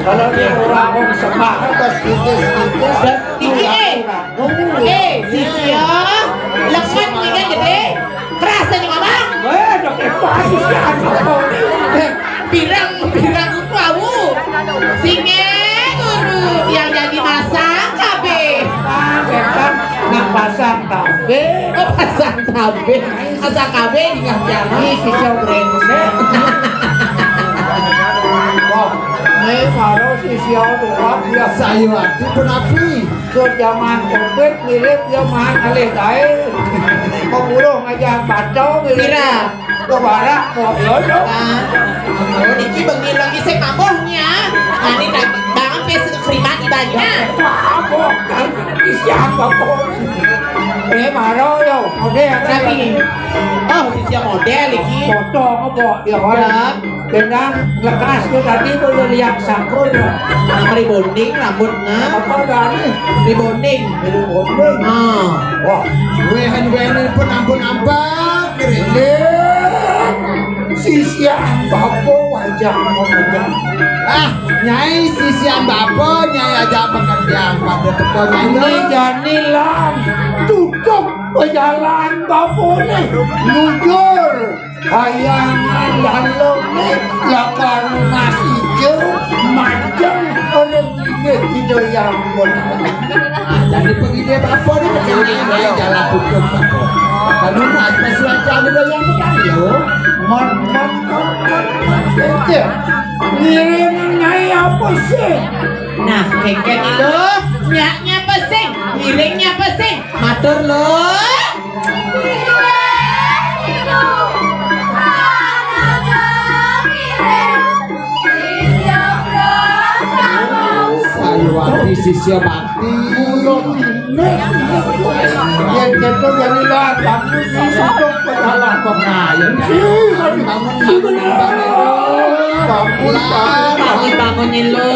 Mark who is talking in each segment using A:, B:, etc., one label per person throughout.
A: Kalau dia orang semangat terus
B: Sisya lekat juga gede kerasa nih abang pirang tahu singe guru yang jadi masak kabe
A: nang pasang tabe
B: pasang kabe masak kabe dengan jalan
A: sisya brengsek. Ini baru sisya doang dia sayuati penapi zaman covid mirip zaman alih dae pemulung aja bacau mirip kebarak kok yo
B: niki bengi lagi saya kampungnya ini banget pes pribadi banyak
A: apa kan siapa kok baru yo model
B: tapi oh sisya model iki
A: foto apa ya orang dengan lekas tuh tadi tuh lihat sakul
B: rebonding rambutnya
A: apa dari
B: rebonding
A: wah wehen pun ampun keren sisian bapo wajah ngomong nyai sisian bapo nyai aja pekerjaan pada tekonya ini janilan tutup pejalan bapo nih lujur hayangan lalu nih lakar nasi hijau macam orang ini hijau yang benar jadi pergi dia bapo nih pejalan jalan tutup bapo kalau nak pasal ada yang betul ngirim nyai apa sih?
B: Nah, kengken itu nyaknya apa sih? Ngiringnya apa sih? Matur lo.
A: Sayuati sisya bakti yang kita jadilah kamu untuk berhalang pengayan
B: bangunin lo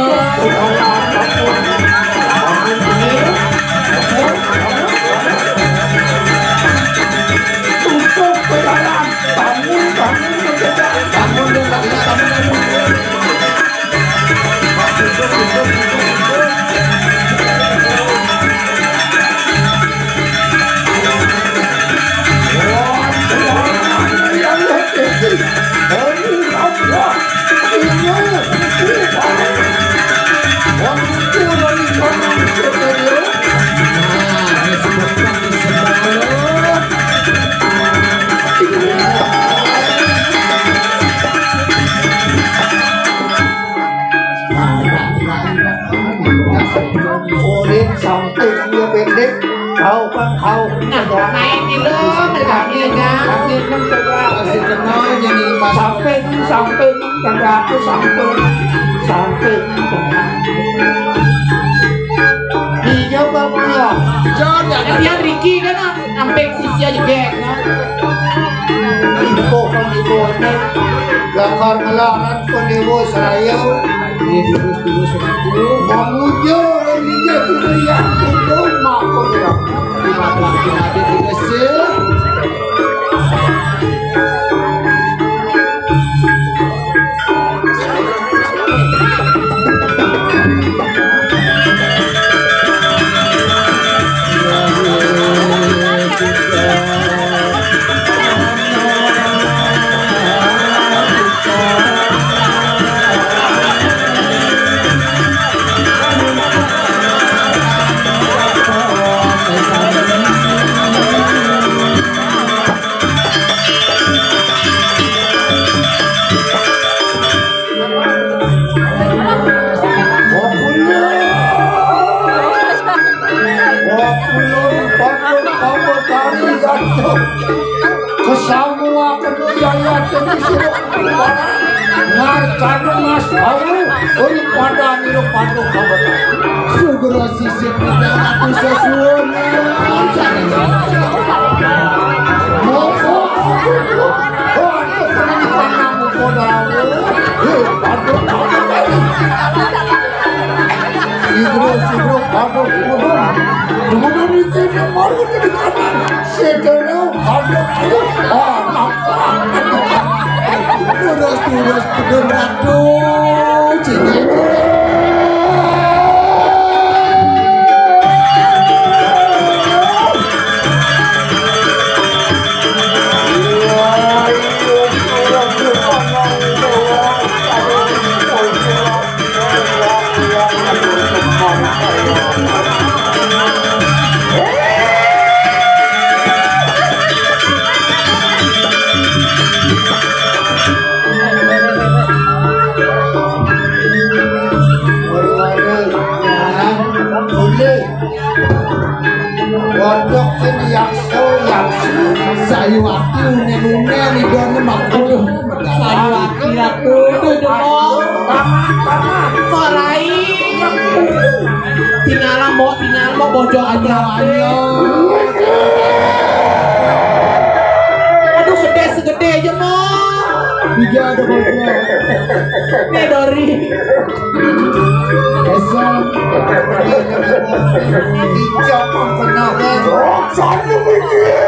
A: untuk berhalang bangun sampingnya pendek kau kan kau
B: main di lo mendakinya
A: kan coba kasih kenal jadi samping tengah aku samping dia bapak ya
B: jangan dia Ricky kan sampai sisi aja gek
A: info kan info ini lakar ngelaran pendewo saya ini terus mengujur ini dia yang itu maaf ya di mata ada juga sih Kesamua keduyaya disuruh ngarcan mas tahu uri pada niru padu kabar sugro sisir tidak aku sesuun moko oh itu tenang panamu kodawu padu sigro padu kemudian itu baru jadi kanan sekarang padu oh nampak terus beratu cinta Kodok ini yakso sayu aku nenune ni don makul sayu aku ratu duduk
B: Sorai tinggal mau bojo aja aduh gede segede aja mau
A: bija ada bojo
B: nih Dori
A: esok hijau pengkenal satu mikir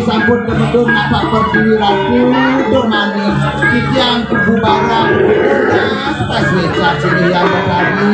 A: sampun kemedun napak berdiri ratu domani yang kebubaran pas weca sini yang tadi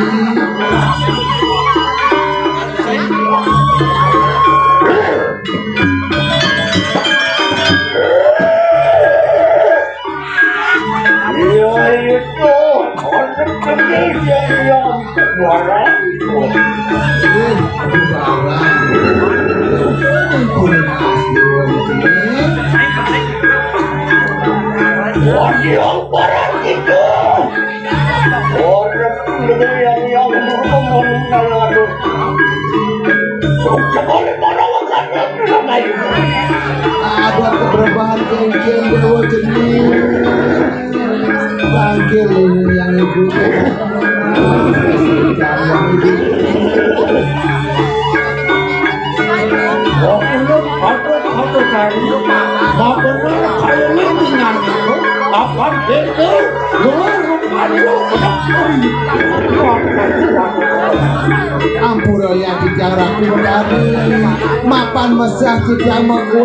A: Ada keberbahan kelinci bawa jenis panggil yang ibu yang ibu ampura yang dijang raku dari mapan mesah dijang makwe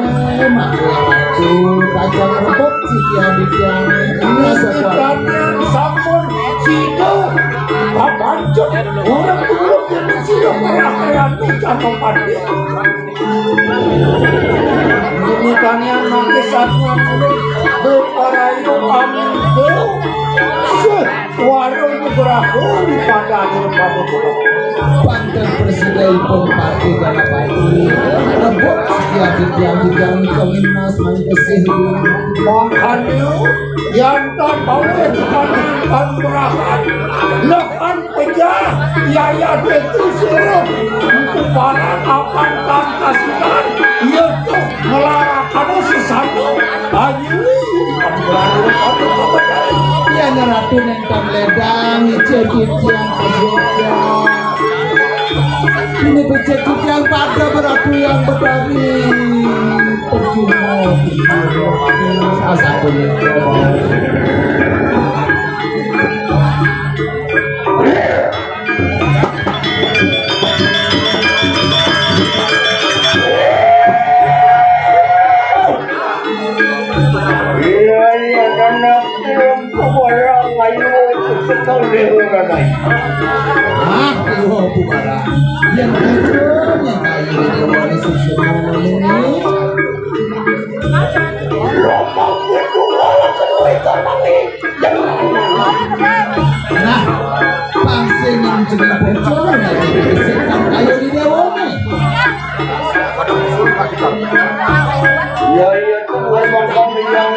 A: itu kacang rebuk dijang dijang ini
C: sebenarnya sampun sido papancuk orang belum jadi sido perakaran nikah mempati ini kan yang nanti satuan berparayu amin warung berakhir pada akhir pada
A: Panten Presiden Parti Ganapati rebut sekian dijang komunas main kesih
C: makanya yang tak tahu kan berakhir lekan pejah yaya itu suruh untuk para akan kasihan yaitu melarakan sesuatu ayu
A: ya neratu nentang ledang cekit yang kesehnya ini becekit yang pada beratu yang berdari percuma salah satunya Bukara yang itu yang kayu di wali susunan ini nah pangsin yang juga bocor yang dibersihkan kayu di dewone
C: ya itu ngomong yang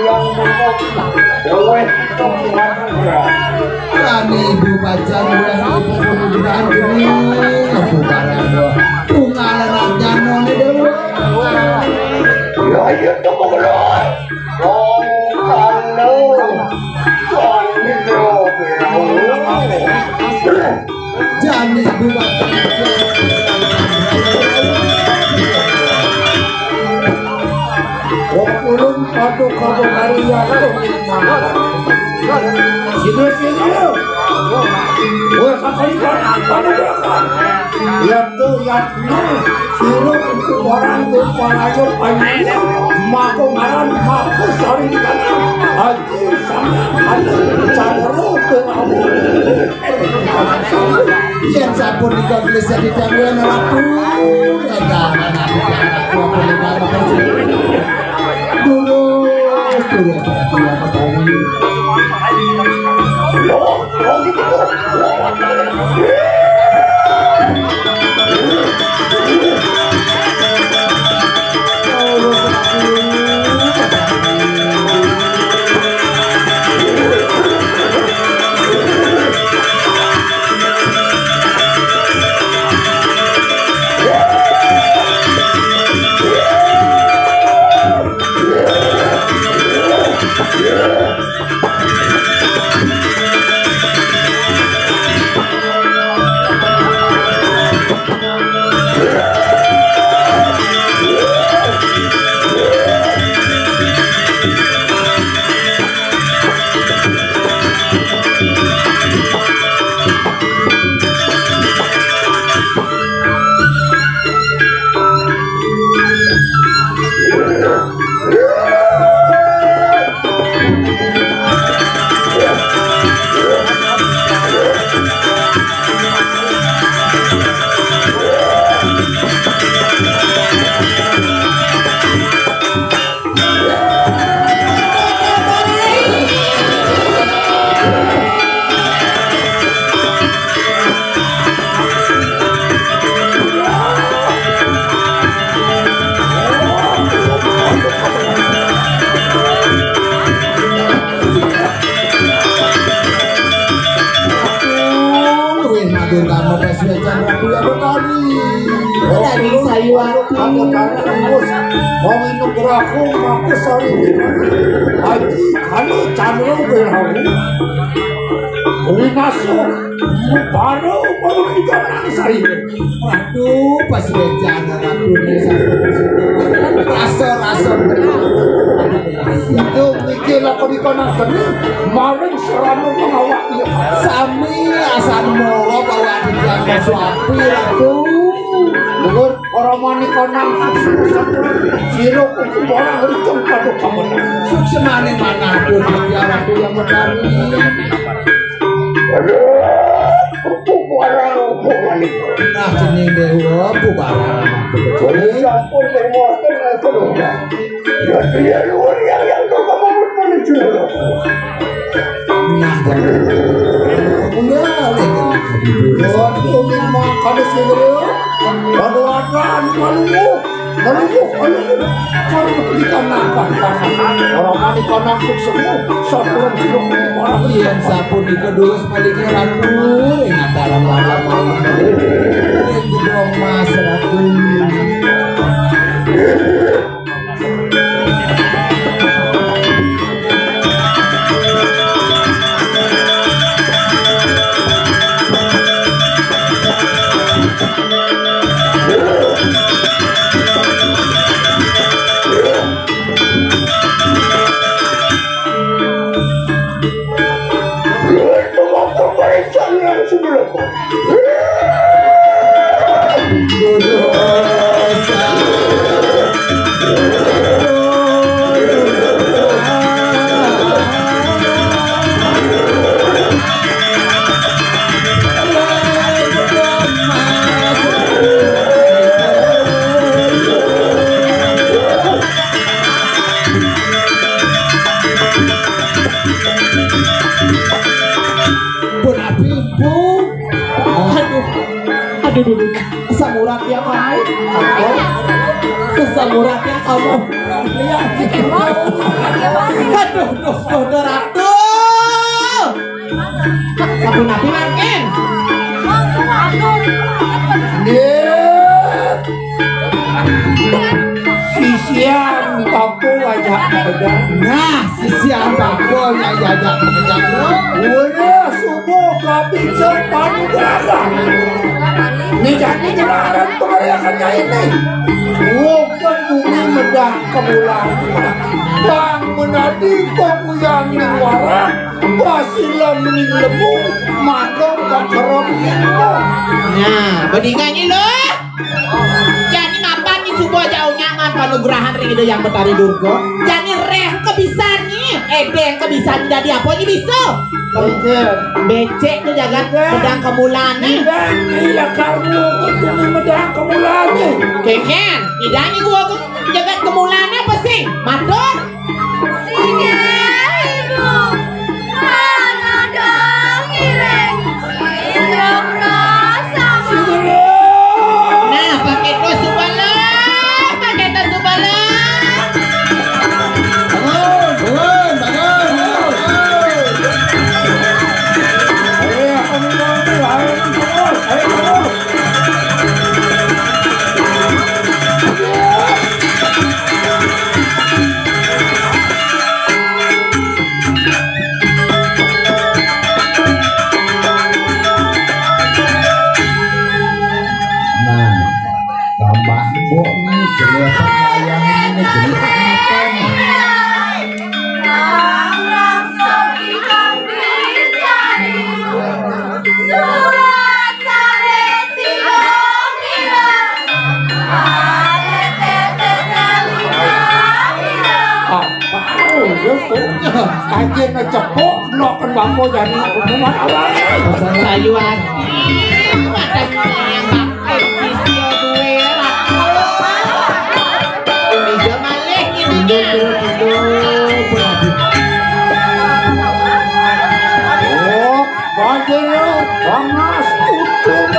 A: kami ibu pacar yang ibu ini aku barang tunggalan aja noni dulu
C: ya itu mengelola
A: jangan ibu pacar
C: Wakulun padu kado kariya sini woi kakak padu berangkat yaitu suruh untuk orang berpalayo ayu maku ngaran maku sari kanan haji sama ada caro ke abu
A: yang sabun di kagelisnya di tangguhan ratu ya jangan aku pendengar dulu ya kembali
C: aku sorry. Haji kalau cenderung berlalu. Ini masuk baru dikenang saya.
A: Waduh, pas bencana ratu desa. Asor
C: Itu mikir aku dikenang kini. Maring serana mengawak dia.
A: sami asal moro bawa dijaga suapi ratu.
C: Luhur orang mani konang siruk untuk orang bericung pada kemenang.
A: Sukses mana tuh dia ratu yang berani. Nah jenis dewa bubaran.
C: Campur lewasan itu loh. Jadi ya luar yang kau kamu menuju.
A: Nah enggak
C: Waktu lima kali segera, pada wajan malu. Kalau kita nampak orang mani konang semua, sebelum hidup orang
A: Ian sapu di kedua sebaliknya ratu. Ingat dalam malam gedong mas ratu. Samuratnya kamu, samuratnya kamu. Aduh, ratu. Sapu napi makin.
C: Sisian aku wajah ada.
A: Nah, sisian aku yang jajak menjak.
C: Udah subuh kami sempat gerakan. Ini jadi gelaran pemeriakannya ini. Bukan bumi medah kemulan. Bang menadi pemuyang niwara. Basilan mening lebu. Madong kakerem ilmu.
B: Nah, bedingannya lo. Jadi mapan di subuh jauh nyaman panugrahan rindu yang betari durgo. Jadi reh kebisan nih. Edeng kebisan jadi apa ini bisa? Becek tuh jagat pedang kemulani.
C: Dan gila kamu untuk medang kemulani.
B: Keken, idanya gua jagat kemulani apa sih? Matur? Nah, pakai tos subala. Pakai tos subala.
C: Anjir ngecepok noken bambu jadi pengumuman awal.
B: Sayu hati. Matanya yang pakai sisio duwe ratu. Ini jamalek ini.
C: Oh, bajero, panas, utuh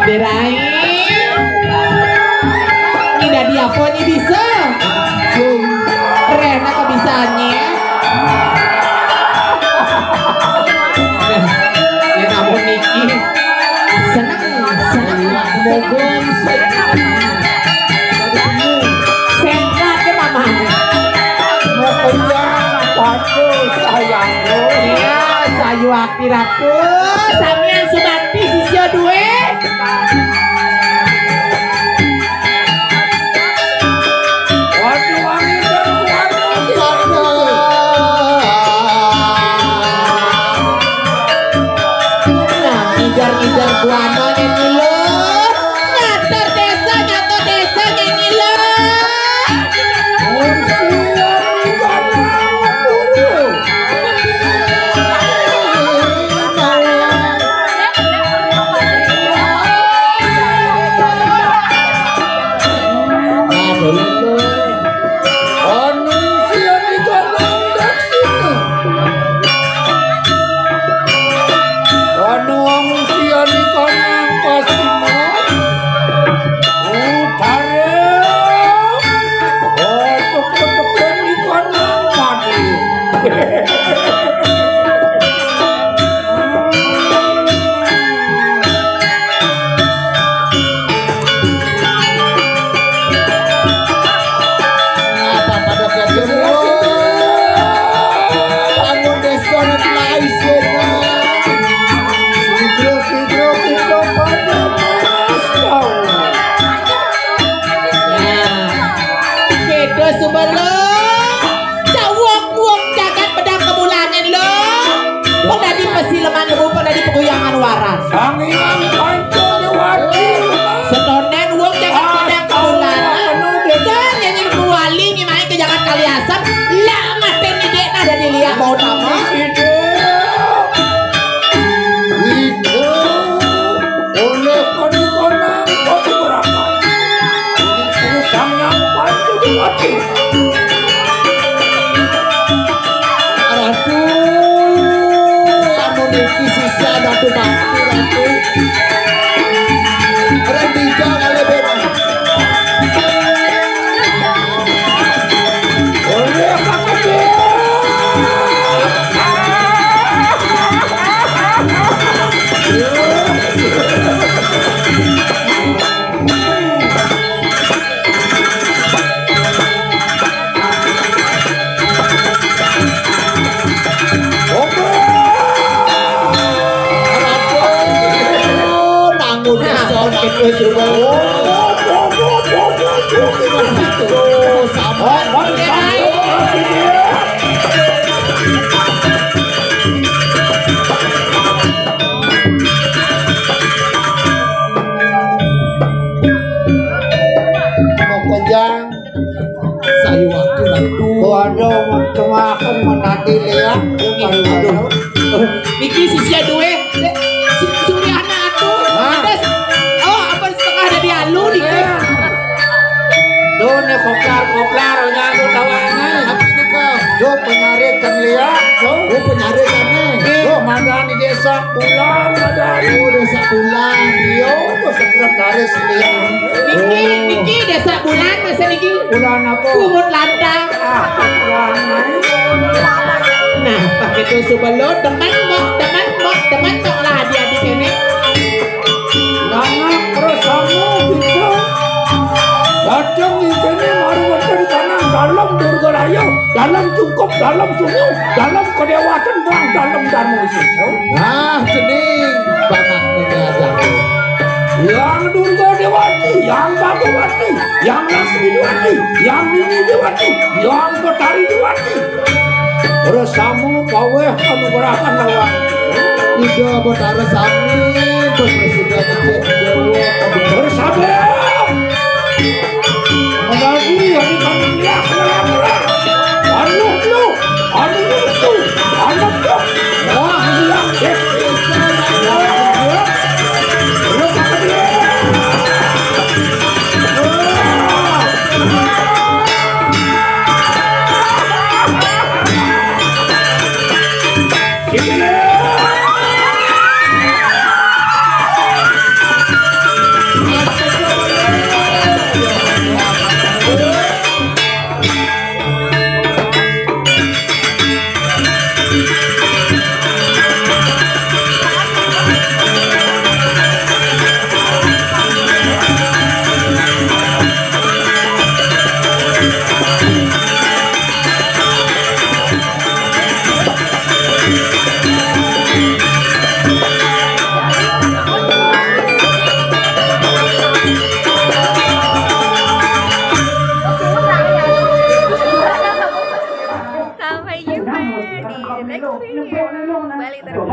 B: Berai tidak diaponi bisa Rena kebisaannya ya namun Niki senang sengat ke mama
C: mau kenyang padu sayang
B: iya sayu akiraku samian subati sisyo duwe ngijar buana nyanyi lo nyator desa nyanyi lo setonen uang jangan pedang kebulanan dan nyanyi kuali nyimai ke jangan kali asap lah ngaten ni dek ada dilihat bau nama
C: itu oleh konang kopi berapa ini sangat panjang mati
A: anu Niki sisa datu mati ratu Rendija kali beda
C: oleh kakak
A: sayu waktu ratu
C: waduh macam-macam menanti lihat
B: aduh Niki sisia duwe Suryana atuh ada apa setengah dari alu Niki
C: tuh nih koplar nyaku tawangan
A: apa ini kau
C: tuh penyarikan lihat tuh
A: penyari kami
C: tuh mana di desa pulang ada
A: desa pulang
C: yo sekretaris lihat
B: Niki desa bulan masa Niki
C: bulan apa
B: kumut lantang nah pakai tuh sebelum teman mok lah adik-adik ini
C: nana terus kamu bisa datang di sini baru di kanan dalam durgalayo dalam cukup dalam sunyu dalam kedewatan bang dalam dan musuh
A: nah cening banyak ini aja
C: yang Durga Dewati, yang Bhagawati, yang Lasmi Dewati, yang Nini Dewati, yang Betari Dewati. Bersama paweh anugerahkan lawan.
A: Tiga Betara Sami berpresiden Cek Dewa
C: bersama. Lagi hari kanan dia kelar. Anu itu, wah yang
D: di next video. Balik terus.